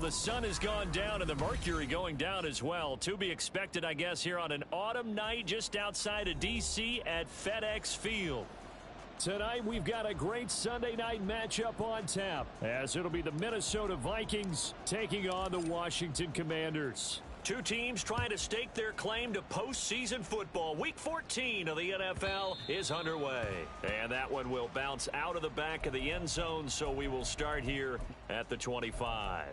the sun has gone down and the mercury going down as well. To be expected, I guess, here on an autumn night just outside of D.C. at FedEx Field. Tonight, we've got a great Sunday night matchup on tap, as it'll be the Minnesota Vikings taking on the Washington Commanders. Two teams trying to stake their claim to postseason football. Week 14 of the NFL is underway. And that one will bounce out of the back of the end zone, so we will start here at the 25.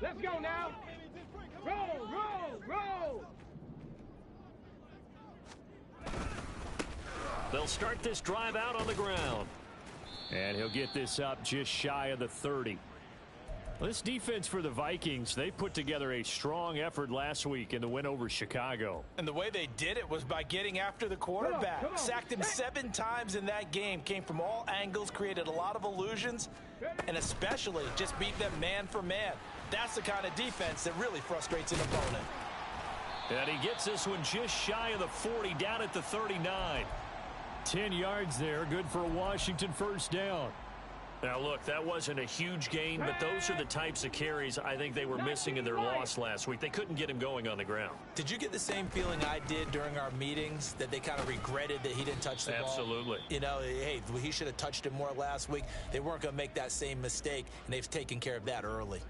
Let's go now. Roll. They'll start this drive out on the ground. And he'll get this up just shy of the 30. This defense for the Vikings, they put together a strong effort last week in the win over Chicago. And the way they did it was by getting after the quarterback. Come on. Sacked him 7 times in that game. Came from all angles, created a lot of illusions, and especially just beat them man for man. That's the kind of defense that really frustrates an opponent. And he gets this one just shy of the 40, down at the 39. 10 yards there, good for a Washington first down. Now, look, that wasn't a huge gain, but those are the types of carries I think they were missing in their loss last week. They couldn't get him going on the ground. Did you get the same feeling I did during our meetings, that they kind of regretted that he didn't touch the ball? Absolutely. You know, hey, he should have touched it more last week. They weren't going to make that same mistake, and they've taken care of that early.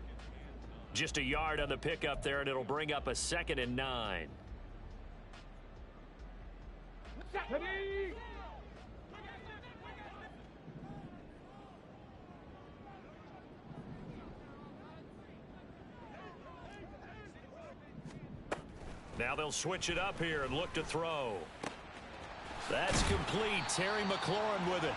Just a yard on the pickup there, and it'll bring up a 2nd and 9. Now they'll switch it up here and look to throw. That's complete. Terry McLaurin with it.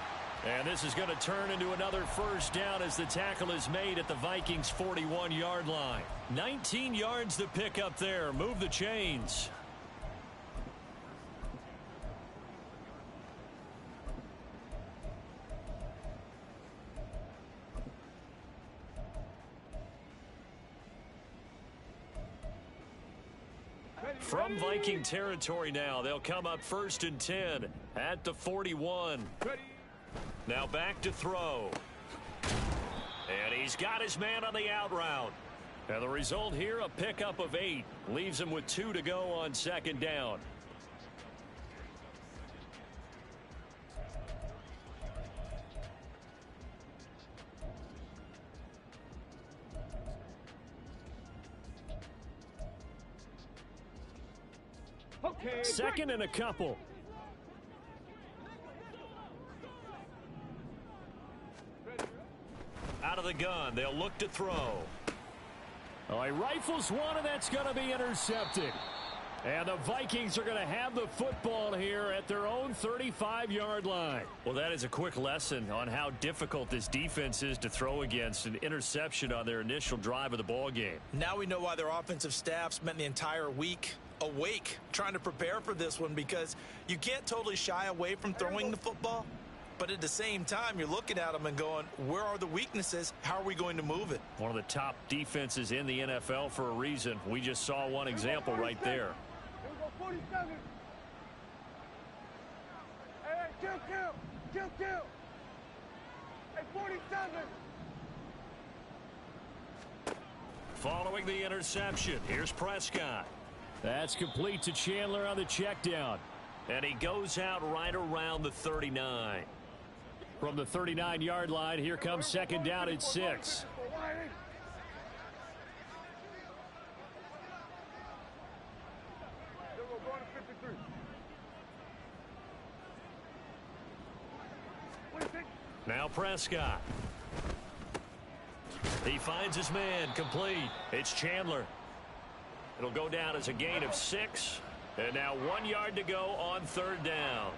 And this is going to turn into another first down as the tackle is made at the Vikings' 41-yard line. 19 yards to pick up there. Move the chains. From Viking territory now, they'll come up 1st and 10 at the 41. Now back to throw. And he's got his man on the out route. And the result here, a pickup of 8. Leaves him with 2 to go on 2nd down. Okay, 2nd and a couple. Out of the gun, they'll look to throw. Oh, he rifles one, and that's going to be intercepted. And the Vikings are going to have the football here at their own 35-yard line. Well, that is a quick lesson on how difficult this defense is to throw against. An interception on their initial drive of the ball game. Now we know why their offensive staff spent the entire week awake trying to prepare for this one, because you can't totally shy away from throwing the football. But at the same time, you're looking at them and going, where are the weaknesses? How are we going to move it? One of the top defenses in the NFL for a reason. We just saw one example right there. 47. Hey, kill. Hey, 47. Following the interception, here's Prescott. That's complete to Chandler on the check down. And he goes out right around the 39. From the 39-yard line, here comes second down at 6. Now Prescott. He finds his man, complete. It's Chandler. It'll go down as a gain of 6. And now 1 yard to go on third down.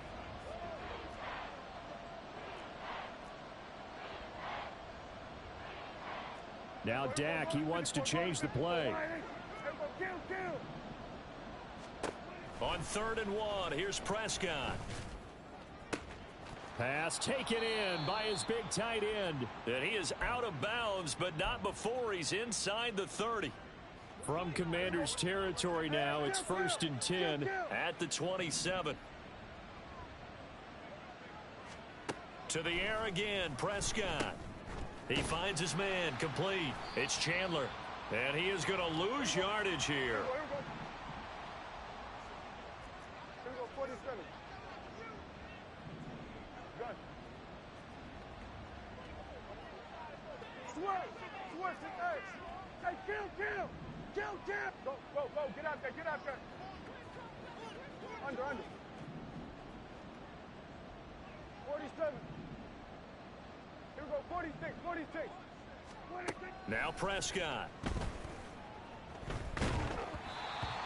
Now Dak, he wants to change the play. On 3rd and 1, here's Prescott. Pass taken in by his big tight end. And he is out of bounds, but not before he's inside the 30. From Commander's territory now, it's 1st and 10 at the 27. To the air again, Prescott. He finds his man, complete. It's Chandler. And he is going to lose yardage here. Kill. Go. Get out there. Under. 47. Here we go, 46. Now Prescott.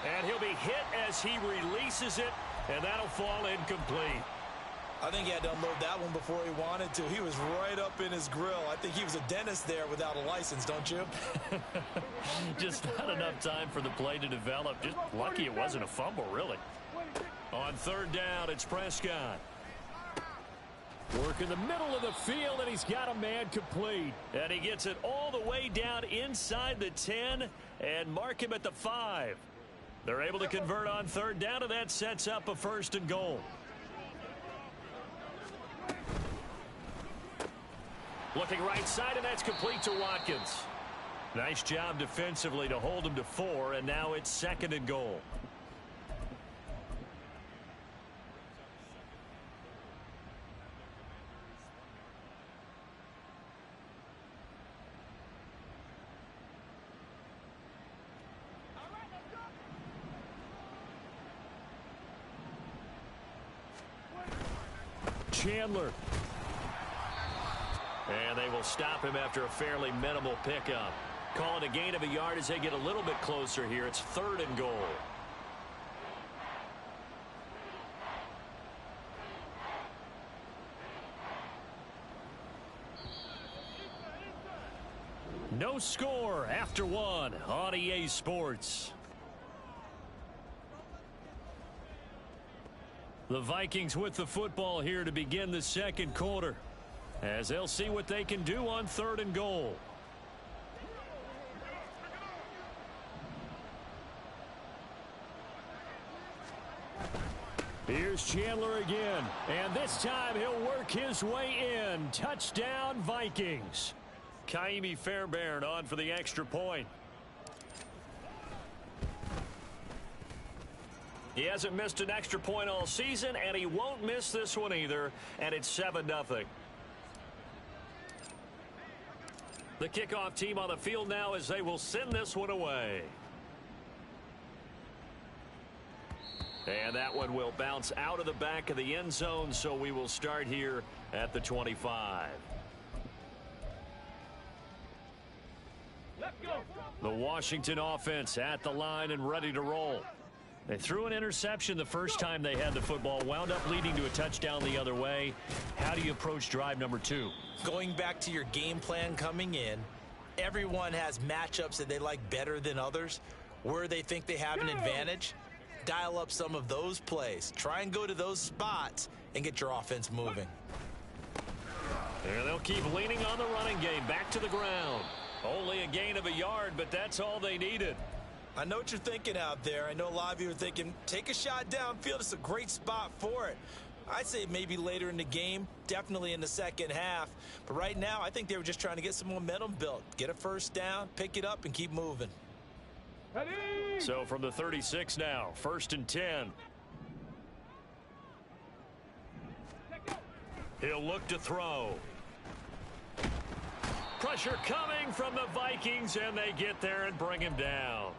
And he'll be hit as he releases it, and that'll fall incomplete. I think he had to unload that one before he wanted to. He was right up in his grill. I think he was a dentist there without a license, don't you? Just not enough time for the play to develop. Just lucky it wasn't a fumble, really. On 3rd down, it's Prescott. Work in the middle of the field, and he's got a man complete. And he gets it all the way down inside the 10 and mark him at the 5. They're able to convert on 3rd down, and that sets up a 1st and goal. Looking right side, and that's complete to Watkins. Nice job defensively to hold him to 4, and now it's 2nd and goal. Chandler. And they will stop him after a fairly minimal pickup. Calling a gain of a yard as they get a little bit closer here. It's 3rd and goal. No score after 1 on EA Sports. The Vikings with the football here to begin the 2nd quarter, as they'll see what they can do on 3rd and goal. Here's Chandler again, and this time he'll work his way in. Touchdown, Vikings. Kaimi Fairbairn on for the extra point. He hasn't missed an extra point all season, and he won't miss this one either, and it's 7-0. The kickoff team on the field now as they will send this one away. And that one will bounce out of the back of the end zone, so we will start here at the 25. Let's go. The Washington offense at the line and ready to roll. They threw an interception the first time they had the football, wound up leading to a touchdown the other way. How do you approach drive number 2? Going back to your game plan coming in, everyone has matchups that they like better than others. Where they think they have an advantage, dial up some of those plays. Try and go to those spots and get your offense moving. And they'll keep leaning on the running game. Back to the ground. Only a gain of a yard, but that's all they needed. I know what you're thinking out there. I know a lot of you are thinking, take a shot downfield. It's a great spot for it. I'd say maybe later in the game, definitely in the second half. But right now, I think they were just trying to get some momentum built. Get a first down, pick it up, and keep moving. So from the 36 now, 1st and 10. He'll look to throw. Pressure coming from the Vikings, and they get there and bring him down.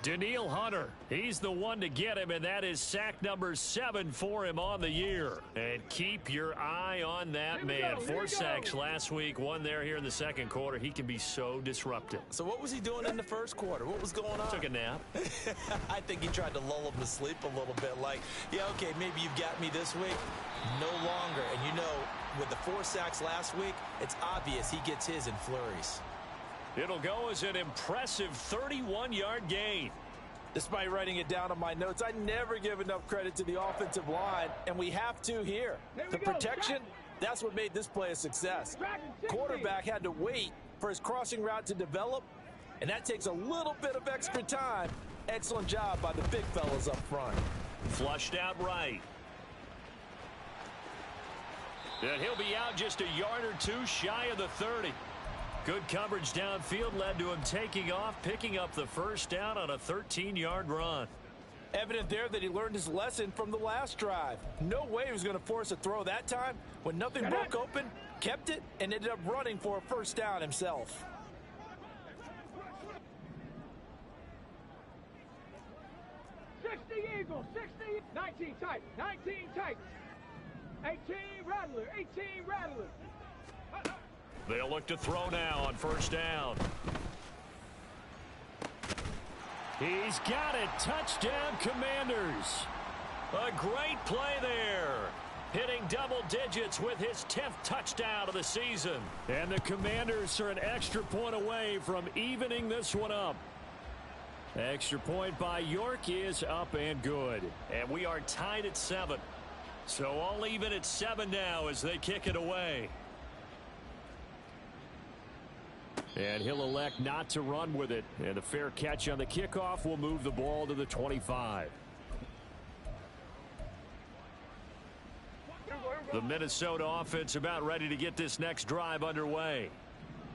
Danielle Hunter, he's the one to get him, and that is sack number 7 for him on the year. And keep your eye on that man. 4 sacks last week, 1 there here in the second quarter. He can be so disruptive. So what was he doing in the first quarter? What was going on? Took a nap. I think he tried to lull him to sleep a little bit. Like, yeah, okay, maybe you've got me this week. No longer. And you know, with the 4 sacks last week, it's obvious he gets his in flurries. It'll go as an impressive 31-yard gain. Despite writing it down on my notes, I never give enough credit to the offensive line, and we have to here. The protection, that's what made this play a success. Quarterback had to wait for his crossing route to develop, and that takes a little bit of extra time. Excellent job by the big fellas up front. Flushed out right. And he'll be out just a yard or 2 shy of the 30. Good coverage downfield led to him taking off, picking up the first down on a 13-yard run. Evident there that he learned his lesson from the last drive. No way he was going to force a throw that time. When nothing broke open, kept it, and ended up running for a first down himself. Eagles, 60, 19 tight, 19 tight, 18 Rattler, 18 Rattler. They'll look to throw now on first down. He's got it. Touchdown, Commanders. A great play there. Hitting double digits with his 10th touchdown of the season. And the Commanders are an extra point away from evening this one up. Extra point by York is up and good. And we are tied at 7. So all even at 7 now as they kick it away. And he'll elect not to run with it. And a fair catch on the kickoff will move the ball to the 25. The Minnesota offense about ready to get this next drive underway.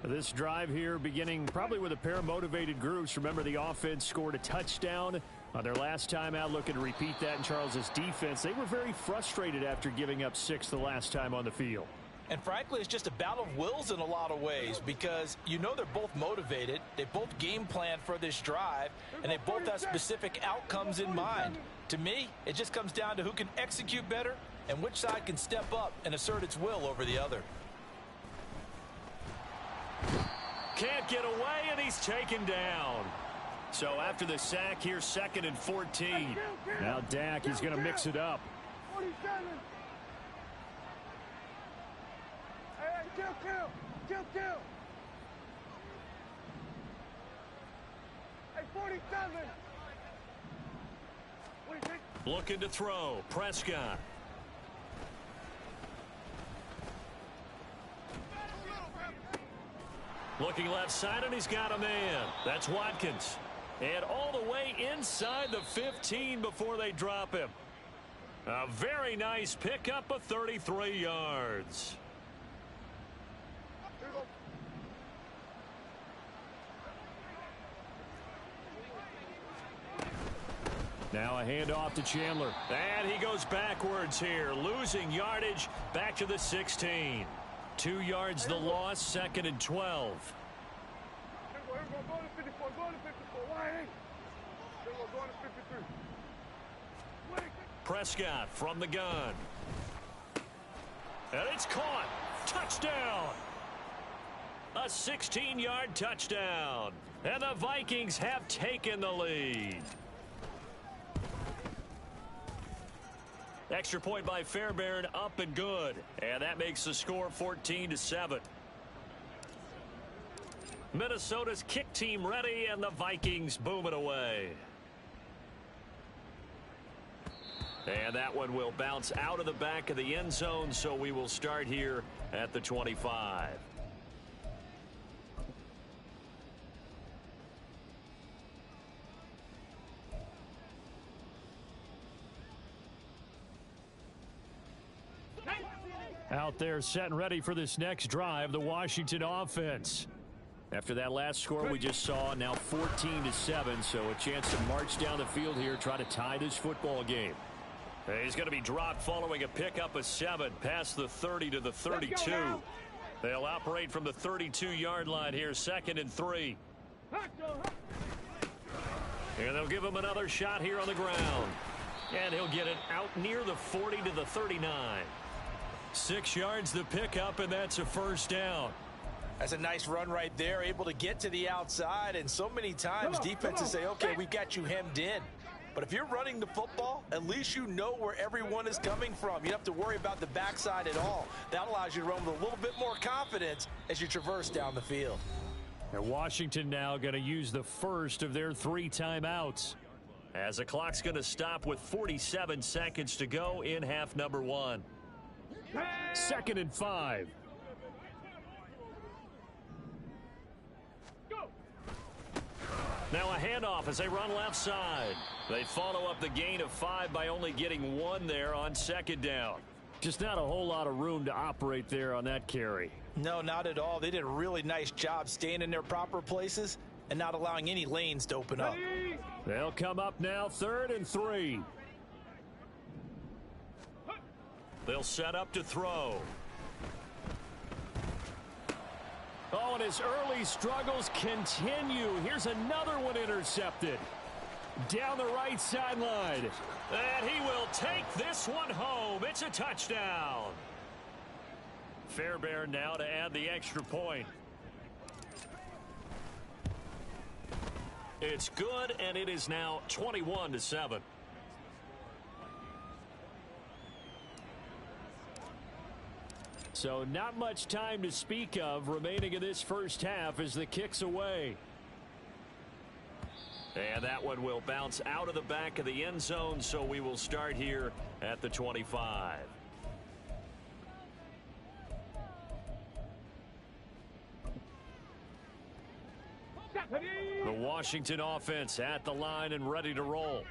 This drive here beginning probably with a pair of motivated groups. Remember, the offense scored a touchdown on their last time out. Looking to repeat that in Charles's defense. They were very frustrated after giving up 6 the last time on the field. And frankly, it's just a battle of wills in a lot of ways because you know they're both motivated. They both game plan for this drive, and they both have specific outcomes in mind. To me, it just comes down to who can execute better and which side can step up and assert its will over the other. Can't get away, and he's taken down. So after the sack here, 2nd and 14. Now Dak, he's going to mix it up. 47. Kill. Hey, 47. Looking to throw. Prescott. Looking left side, and he's got a man. That's Watkins. And all the way inside the 15 before they drop him. A very nice pickup of 33 yards. Now a handoff to Chandler. And he goes backwards here, losing yardage back to the 16. 2 yards the loss, 2nd and 12. Prescott from the gun. And it's caught. Touchdown. A 16-yard touchdown. And the Vikings have taken the lead. Extra point by Fairbairn, up and good. And that makes the score 14-7. Minnesota's kick team ready, and the Vikings boom it away. And that one will bounce out of the back of the end zone, so we will start here at the 25. Out there set and ready for this next drive, the Washington offense. After that last score we just saw, now 14-7, so a chance to march down the field here, try to tie this football game. He's going to be dropped following a pickup of 7 past the 30 to the 32. They'll operate from the 32-yard line here, 2nd and 3. And they'll give him another shot here on the ground. And he'll get it out near the 40 to the 39. 6 yards the pickup, and that's a first down. That's a nice run right there, able to get to the outside, and so many times defenses say, okay, we've got you hemmed in. But if you're running the football, at least you know where everyone is coming from. You don't have to worry about the backside at all. That allows you to run with a little bit more confidence as you traverse down the field. And Washington now going to use the first of their 3 timeouts, as the clock's going to stop with 47 seconds to go in half number 1. 2nd and 5. Now a handoff as they run left side. They follow up the gain of 5 by only getting 1 there on 2nd down. Just not a whole lot of room to operate there on that carry. No, not at all. They did a really nice job staying in their proper places and not allowing any lanes to open up. They'll come up now, 3rd and 3. They'll set up to throw. Oh, and his early struggles continue. Here's another one intercepted. Down the right sideline. And he will take this one home. It's a touchdown. Fairbairn now to add the extra point. It's good, and it is now 21-7. So not much time to speak of remaining in this first half as the kick's away. And that one will bounce out of the back of the end zone, so we will start here at the 25. The Washington offense at the line and ready to roll.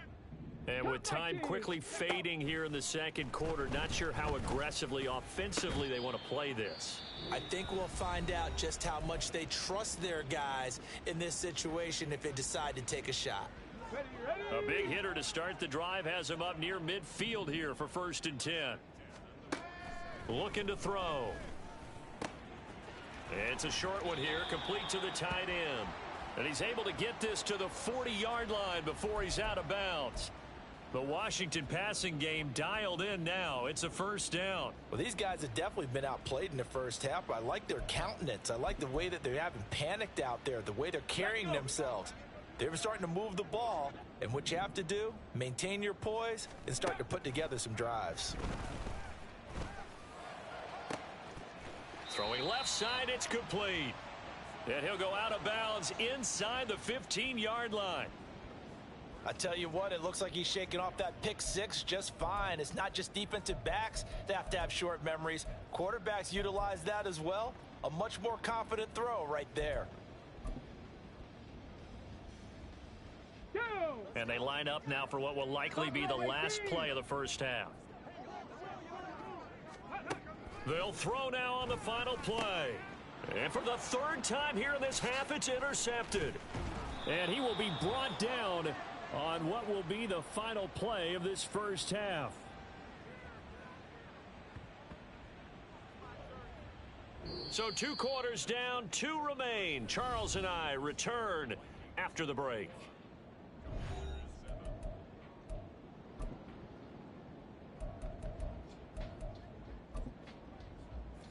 And with time quickly fading here in the second quarter, not sure how aggressively, offensively they want to play this. I think we'll find out just how much they trust their guys in this situation if they decide to take a shot. A big hitter to start the drive has him up near midfield here for 1st and 10. Looking to throw. It's a short one here, complete to the tight end. And he's able to get this to the 40-yard line before he's out of bounds. The Washington passing game dialed in now. It's a first down. Well, these guys have definitely been outplayed in the first half. I like their countenance. I like the way that they haven't panicked out there, the way they're carrying themselves. They're starting to move the ball, and what you have to do, maintain your poise and start to put together some drives. Throwing left side, it's complete. And he'll go out of bounds inside the 15-yard line. I tell you what, it looks like he's shaking off that pick 6 just fine. It's not just defensive backs that have to have short memories. Quarterbacks utilize that as well. A much more confident throw right there. And they line up now for what will likely be the last play of the first half. They'll throw now on the final play. And for the 3rd time here in this half, it's intercepted. And he will be brought down on what will be the final play of this first half. So 2 quarters down, 2 remain. Charles and I return after the break.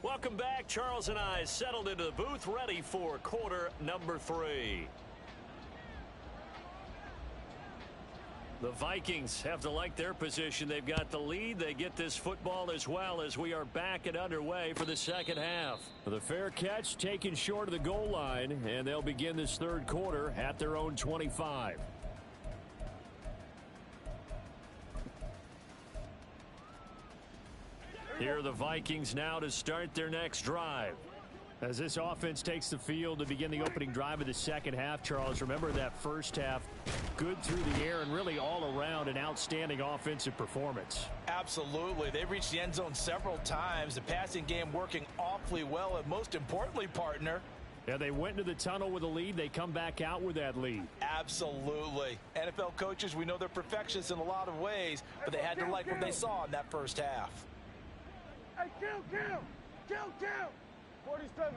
Welcome back. Charles and I settled into the booth, ready for quarter number 3. The Vikings have to like their position. They've got the lead. They get this football as well as we are back and underway for the second half. The fair catch taken short of the goal line, and they'll begin this third quarter at their own 25. Here are the Vikings now to start their next drive. As this offense takes the field to begin the opening drive of the second half, Charles, remember that first half, good through the air and really all around an outstanding offensive performance. Absolutely. They reached the end zone several times. The passing game working awfully well, and most importantly, partner, yeah, they went into the tunnel with a lead. They come back out with that lead. Absolutely. NFL coaches, we know they're perfectionists in a lot of ways, but they had to like what they saw in that first half. Hey, kill! 47.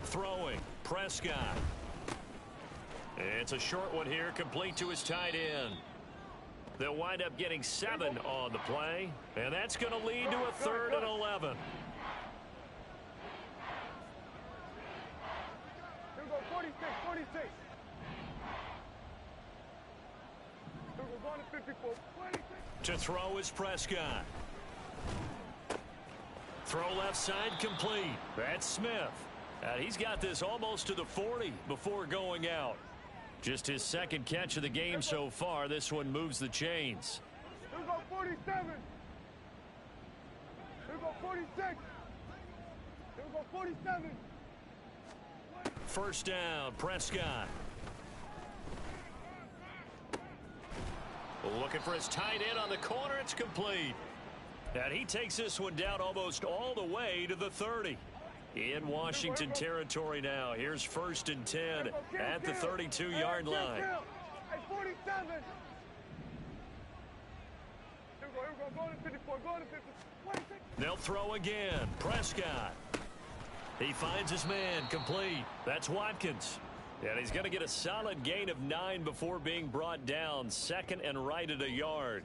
Throwing, Prescott. It's a short one here, complete to his tight end. They'll wind up getting 7 on the play, and that's going to lead to a 3rd and 11. Here we go, 46. Here we go, going to 54. 26. To throw is Prescott. Throw left side complete. That's Smith. He's got this almost to the 40 before going out. Just his second catch of the game so far. This one moves the chains. Here we go, 47. Here we go, 46. Here we go, 47. First down, Prescott. Looking for his tight end on the corner. It's complete. And he takes this one down almost all the way to the 30. In Washington territory now. Here's 1st and 10 at the 32-yard line. Hey, 47. Here we go, going to 54, going to 50. 26. They'll throw again. Prescott. He finds his man, complete. That's Watkins. And he's going to get a solid gain of 9 before being brought down. 2nd and right at a yard.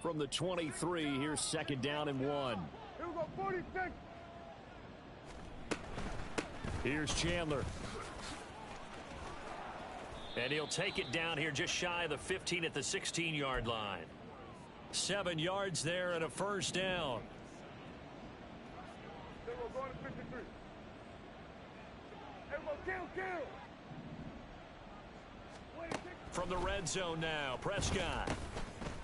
From the 23, here's 2nd down and 1. Here we go, 46. Here's Chandler. And he'll take it down here just shy of the 15 at the 16-yard line. 7 yards there and a first down. Here we go, going to 53. Here we go, kill. 26. From the red zone now, Prescott.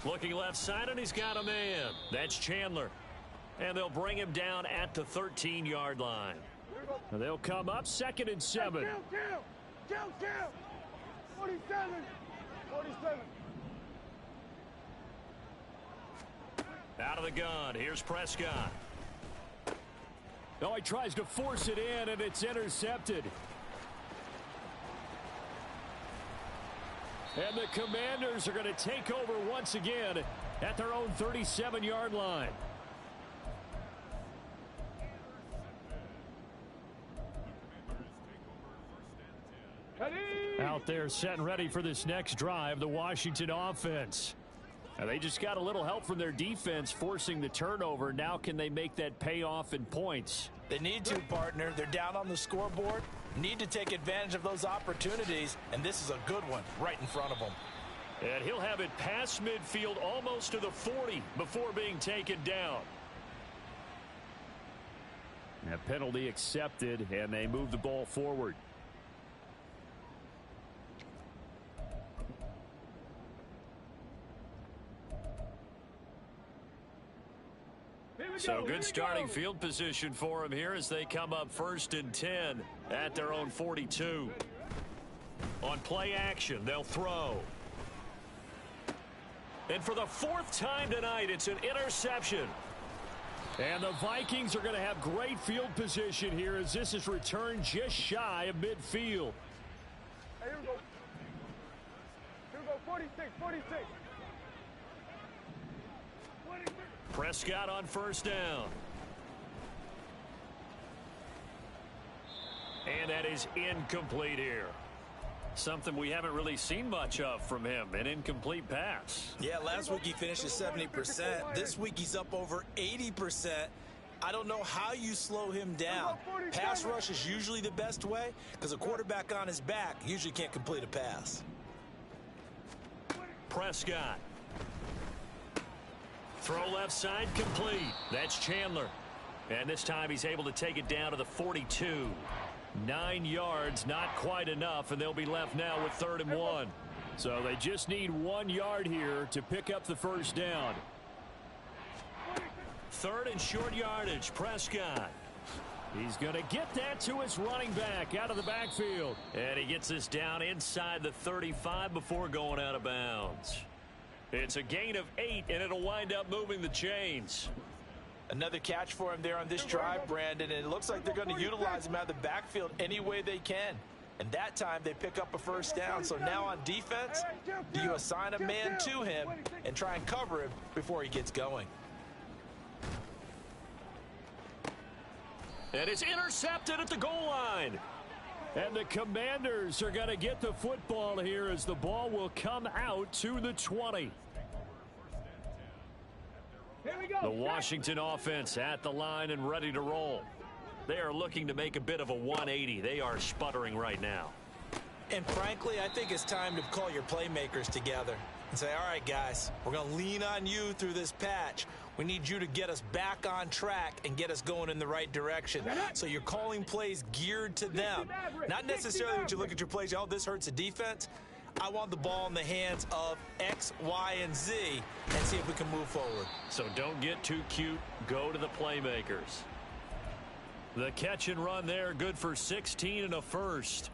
Looking left side, and he's got a man. That's Chandler. And they'll bring him down at the 13-yard line. They'll come up 2nd and 7. Kill. 47. Out of the gun. Here's Prescott. Oh, he tries to force it in, and it's intercepted. And the Commanders are going to take over once again at their own 37-yard line. Out there set and ready for this next drive, the Washington offense. Now they just got a little help from their defense forcing the turnover. Now can they make that pay off in points? They need to, partner. They're down on the scoreboard. Need to take advantage of those opportunities, and this is a good one right in front of them. And he'll have it past midfield almost to the 40 before being taken down. A penalty accepted, and they move the ball forward. So good starting field position for him here as they come up 1st and 10 at their own 42. On play action, they'll throw. And for the 4th time tonight, it's an interception. And the Vikings are going to have great field position here as this is returned just shy of midfield. Hey, here we go. Here we go, 46. Prescott on first down. And that is incomplete here. Something we haven't really seen much of from him, an incomplete pass. Yeah, last week he finished at 70%. This week he's up over 80%. I don't know how you slow him down. Pass rush is usually the best way because a quarterback on his back usually can't complete a pass. Prescott. Throw left side complete. That's Chandler. And this time he's able to take it down to the 42. 9 yards, not quite enough, and they'll be left now with 3rd and 1. So they just need 1 yard here to pick up the first down. 3rd and short yardage, Prescott. He's going to get that to his running back out of the backfield. And he gets this down inside the 35 before going out of bounds. It's a gain of 8, and it'll wind up moving the chains. Another catch for him there on this drive, Brandon, and it looks like they're going to utilize him out of the backfield any way they can. And that time they pick up a first down. So now on defense, do you assign a man to him and try and cover him before he gets going? And it's intercepted at the goal line. And the Commanders are going to get the football here as the ball will come out to the 20. The Washington offense at the line and ready to roll. They are looking to make a bit of a 180. They are sputtering right now. And frankly, I think it's time to call your playmakers together and say, all right, guys, we're going to lean on you through this patch. We need you to get us back on track and get us going in the right direction. So you're calling plays geared to them. Not necessarily that you look at your plays, oh, this hurts the defense. I want the ball in the hands of X, Y, and Z and see if we can move forward. So don't get too cute. Go to the playmakers. The catch and run there, good for 16 and a first.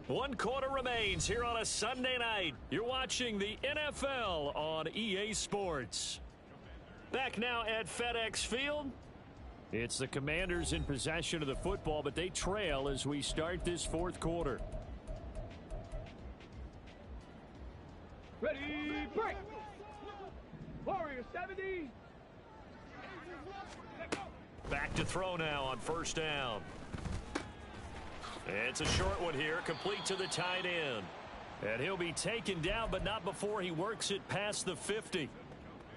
One quarter remains here on a Sunday night. You're watching the NFL on EA Sports. Back now at FedEx Field. It's the Commanders in possession of the football, but they trail as we start this 4th quarter. Ready, break. Warrior 70. Back to throw now on first down. It's a short one here, complete to the tight end. And he'll be taken down, but not before he works it past the 50.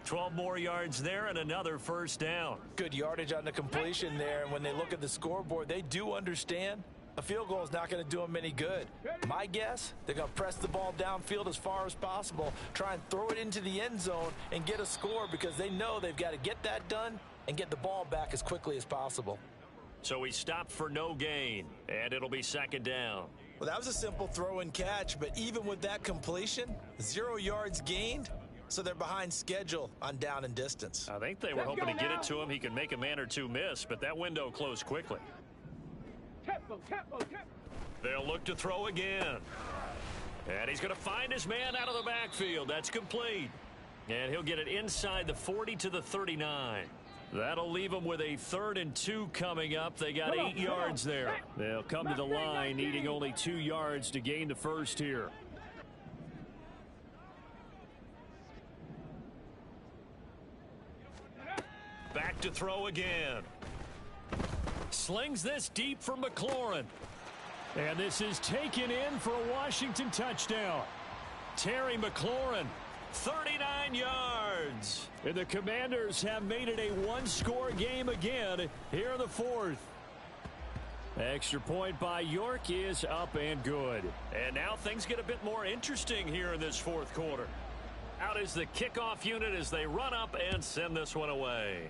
12 more yards there and another first down. Good yardage on the completion there, and when they look at the scoreboard, they do understand a field goal is not going to do them any good. My guess, they're going to press the ball downfield as far as possible, try and throw it into the end zone and get a score because they know they've got to get that done and get the ball back as quickly as possible. So he stopped for no gain, and it'll be 2nd down. Well, that was a simple throw and catch, but even with that completion, 0 yards gained, so they're behind schedule on down and distance. I think they were hoping to get it to him. He could make a man or two miss, but that window closed quickly. Tempo. They'll look to throw again. And he's going to find his man out of the backfield. That's complete. And he'll get it inside the 40 to the 39. That'll leave them with a 3rd and 2 coming up. They got 8 yards there. They'll come to the line needing only 2 yards to gain the first here. Back to throw again. Slings this deep for McLaurin. And this is taken in for a Washington touchdown. Terry McLaurin, 39 yards. And the Commanders have made it a 1-score game again here in the 4th. Extra point by York is up and good. And now things get a bit more interesting here in this 4th quarter. Out is the kickoff unit as they run up and send this one away.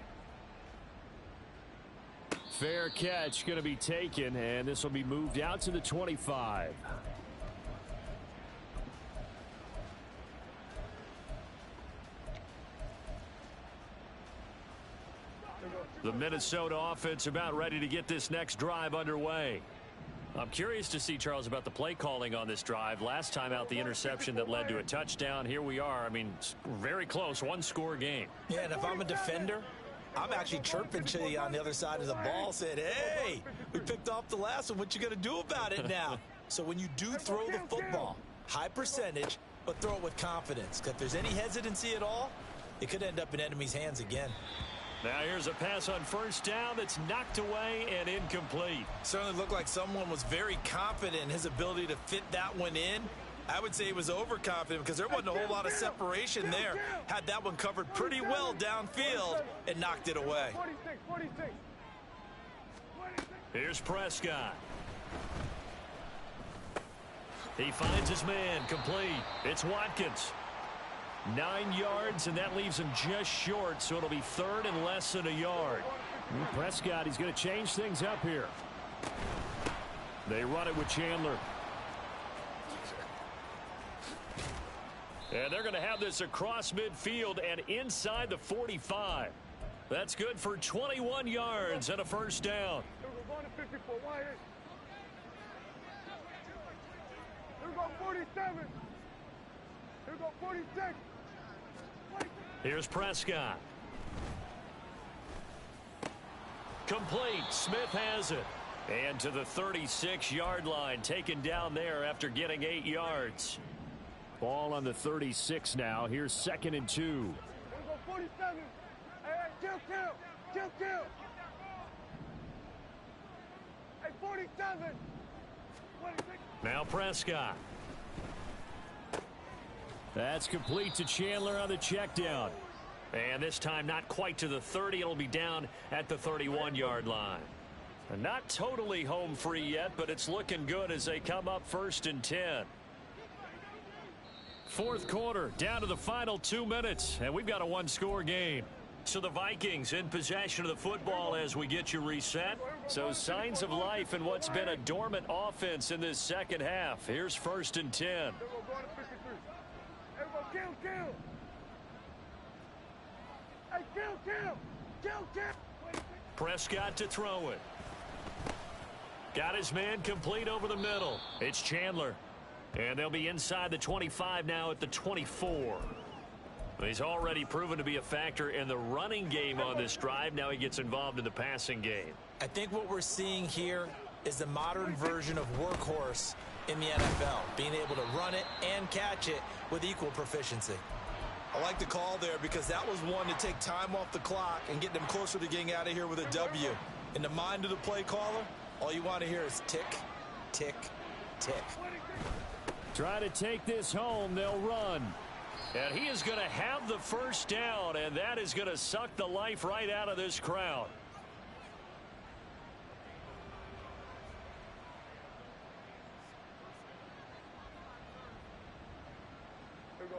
Fair catch going to be taken, and this will be moved out to the 25. The Minnesota offense about ready to get this next drive underway. I'm curious to see, Charles, about the play calling on this drive. Last time out, the interception that led to a touchdown. Here we are. I mean, very close, 1-score game. Yeah, and if I'm a defender, I'm actually chirping to you on the other side of the ball, saying, hey, we picked off the last one. What you going to do about it now? So when you do throw the football, high percentage, but throw it with confidence. Because if there's any hesitancy at all, it could end up in enemy's hands again. Now here's a pass on first down that's knocked away and incomplete. Certainly looked like someone was very confident in his ability to fit that one in. I would say he was overconfident because there wasn't a whole lot of separation there. Had that one covered pretty well downfield and knocked it away. 46. Here's Prescott. He finds his man, complete. It's Watkins. 9 yards, and that leaves him just short, so it'll be third and less than a yard. Prescott, he's going to change things up here. They run it with Chandler. And they're going to have this across midfield and inside the 45. That's good for 21 yards and a first down. Here go 47. Here go 46. Here's Prescott. Complete. Smith has it. And to the 36-yard line, taken down there after getting 8 yards. Ball on the 36 now. Here's 2nd and 2. Here go 47. Hey, kill. Hey, 47. 26. Now Prescott. That's complete to Chandler on the check down. And this time not quite to the 30. It'll be down at the 31-yard line. And not totally home free yet, but it's looking good as they come up 1st and 10. Fourth quarter, down to the final 2 minutes, and we've got a one-score game. So the Vikings in possession of the football as we get you reset. So signs of life in what's been a dormant offense in this second half. Here's 1st and 10. Prescott to throw it. Got his man complete over the middle. It's Chandler. And they'll be inside the 25 now at the 24. He's already proven to be a factor in the running game on this drive. Now he gets involved in the passing game. I think what we're seeing here is the modern version of workhorse in the NFL, being able to run it and catch it with equal proficiency. I like the call there because that was one to take time off the clock and get them closer to getting out of here with a W. In the mind of the play caller, all you want to hear is tick, tick, tick. Try to take this home. They'll run. And he is going to have the first down, and that is going to suck the life right out of this crowd. Here we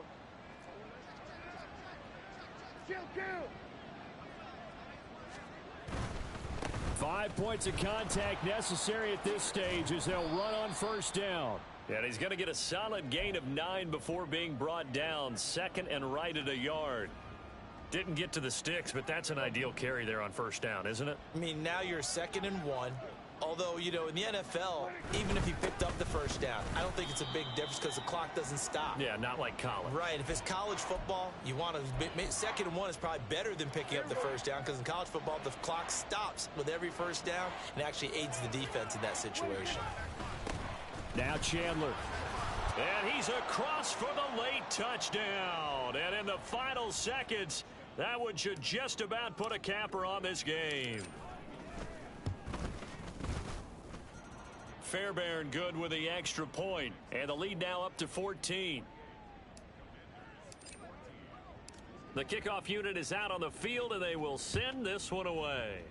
go. Kill. 5 points of contact necessary at this stage as they'll run on first down. And he's going to get a solid gain of 9 before being brought down. 2nd and right at a yard. Didn't get to the sticks, but that's an ideal carry there on first down, isn't it? I mean, now you're 2nd and 1. Although, you know, in the NFL, even if he picked up the first down, I don't think it's a big difference because the clock doesn't stop. Yeah, not like college. Right. If it's college football, you want to 2nd and 1 is probably better than picking up the first down because in college football, the clock stops with every first down and actually aids the defense in that situation. Now Chandler. And he's across for the late touchdown. And in the final seconds, that one should just about put a capper on this game. Fairbairn good with the extra point. And the lead now up to 14. The kickoff unit is out on the field, and they will send this one away.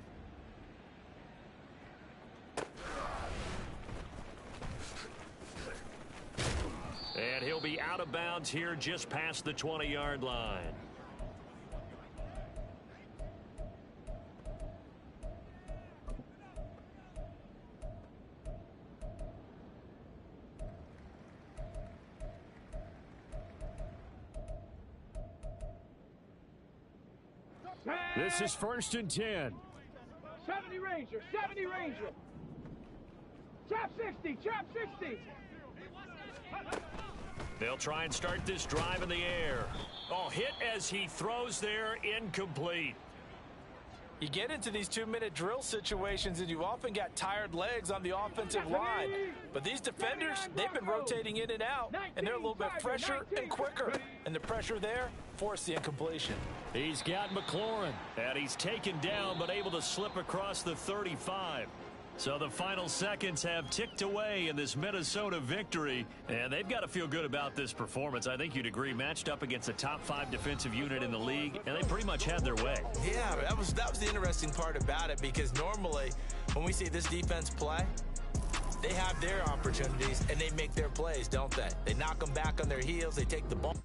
And he'll be out of bounds here just past the 20-yard line. This is 1st and 10. 70 Ranger. Trap 60. They'll try and start this drive in the air. Oh, hit as he throws there, incomplete. You get into these 2-minute drill situations and you often got tired legs on the offensive line. But these defenders, they've been rotating in and out, and they're a little bit fresher and quicker. And the pressure there forced the incompletion. He's got McLaurin. And he's taken down but able to slip across the 35. So the final seconds have ticked away in this Minnesota victory, and they've got to feel good about this performance. I think you'd agree, matched up against a top 5 defensive unit in the league, and they pretty much had their way. Yeah, that was the interesting part about it, because normally when we see this defense play, they have their opportunities, and they make their plays, don't they? They knock them back on their heels. They take the ball.